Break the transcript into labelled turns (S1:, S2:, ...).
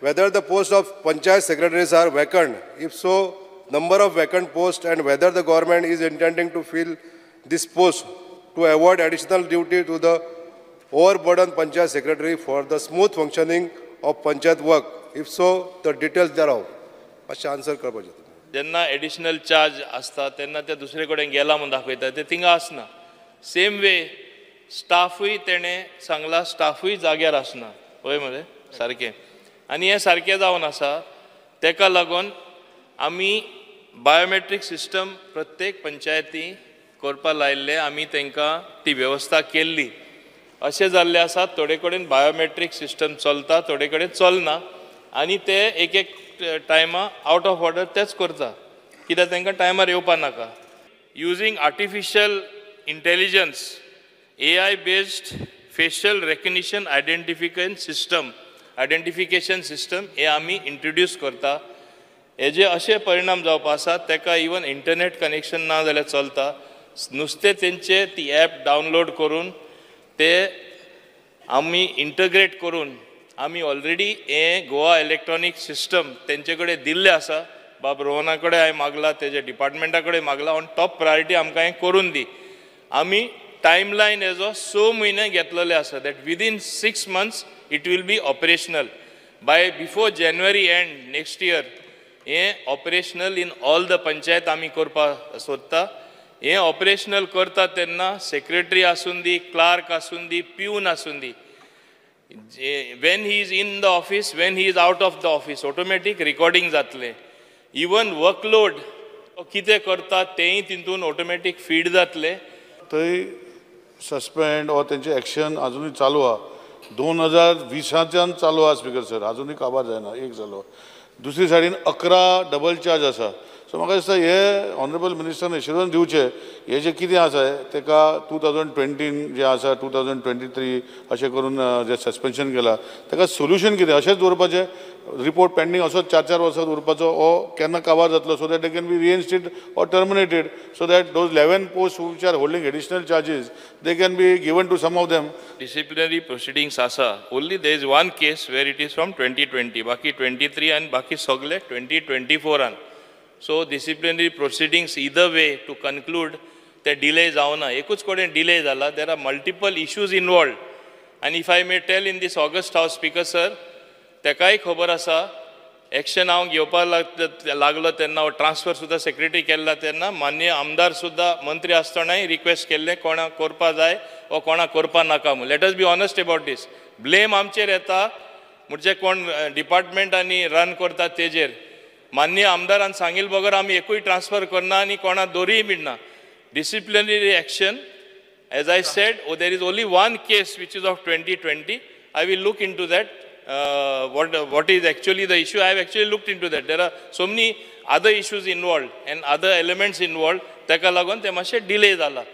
S1: whether the post of panchayat secretaries are vacant. If so, number of vacant posts and whether the government is intending to fill this post to avoid additional duty to the overburdened panchayat secretary for the smooth functioning of panchayat work. If so, the details thereof. मातशें answer करपाक जाय.
S2: जेन्ना additional charge आसता तेन्ना ते दुसरे कडेन गेला म्हणून दाखयता ते थिंगा आसना. सेम वे स्टाफूय तेणें सांगला स्टाफूय जाग्यार आसना. पळय मरे सारकें. आनी हें सारकें जावन आसा. तेका लागून आमी बायोमेट्रीक सिस्टम प्रत्येक पंचायती करपा लायिल्ले आमी तांकां ती वेवस्था केल्ली. अशें जाल्लें आसा थोडे कडेन बायोमेट्रीक सिस्टम चलता थोडे कडेन चलना आनी ते एक एक टायमा आउट ऑफ ऑर्डर तेच करता कित्याक तांकां टायमार येवपा नाका. Using artificial intelligence AI based facial recognition identification system हे आमी इंट्रोड्यूस करता. हेजे अशे परिणाम जावपा आसा तेका इवन इंटरनेट कनेक्शन ना जाल्यार चलता. नुस्तें तेंचे ती ॲप डावनलोड करून ते आमी इंटग्रेट करून आमी ऑलरेडी हें गोवा इलेक्ट्रॉनीक सिस्टम तेंचे कडेन दिल्लें आसा. बाब रोहना कडेन हांवें मागला तेजे डिपार्टमेंटा कडेन मागला ऑन टॉप प्रायोरिटी आमकां हें करून दी. आमी टायमलायन हेजो 6 म्हयने घेतलेले आसा that within 6 months it will be operational. By before January end next year हें operational in all the panchayat आमी करपा सोदता. हें ऑपरेशनल करता तेन्ना सेक्रेटरी आसून दी क्लार्क आसून दी प्यून आसून दी when he is in the office when he is out of the office automatic recording जातले. इवन वर्कलोड कितें करता तेंय तितून ऑटोमॅटीक फीड जातले.
S3: थंय सस्पेंड वा तेंचे एक्शन अजुनूय चालू आहा. 2020च्यान चालू आहा स्पीकर सर. अजुनूय काबार जायना. एक जालो. दुसरी सायडीन 11 डबल चार्ज आसा. सो म्हाका दिसता हे ऑनरेबल मिनिस्टरान एश्युरन्स दिवचे हे जे कितें आसा तेका 2020 जे आसा 2023 अशें करून जे सस्पेन्शन केला तेका सोल्युशन कितें अशेंच दवरपाचें रिपोर्ट पेंडींग असोच 4 वर्सां दवरपाचो ओ केन्ना काबार जातलो so that they can be reinstated or terminated so that those 11 post which are holding additional charges they can be given to some of them.
S2: Disciplinary proceedings आसा. Only there is one case where it is from 2020 बाकी 23 आनी बाकी सगळे 2024. So disciplinary proceedings either way to conclude the delay जावना. एकूच कडेन delay जाला. There are multiple issues involved. And if I may tell in this August House Speaker sir, तेकाय खबर आसा एक्शन हांव घेवपाक लागलो तेन्ना ट्रान्सफर सुद्दां सेक्रेटरी केल्ला तेन्ना मान्य आमदार सुद्दां मंत्री आसतनाय रिक्वेस्ट केल्लें कोणा करपा जाय वा कोणा करपा नाका म्हूण. Let us be honest about these. Blame आमचेर येता म्हणजे कोण डिपार्टमेंट आनी रन करता तेजेर. मान्य आमदारान सांगिल्ले बगर आमी एकूय ट्रान्सफर करना आनी कोणा दोरीय बिडना. Disciplinary action as I said there is only one case which is of 2020. I will look into that. What is actually the issue? I have actually looked into that. There are so many other issues involved and other elements involved. ताका लागून ते मातशें delay जाला.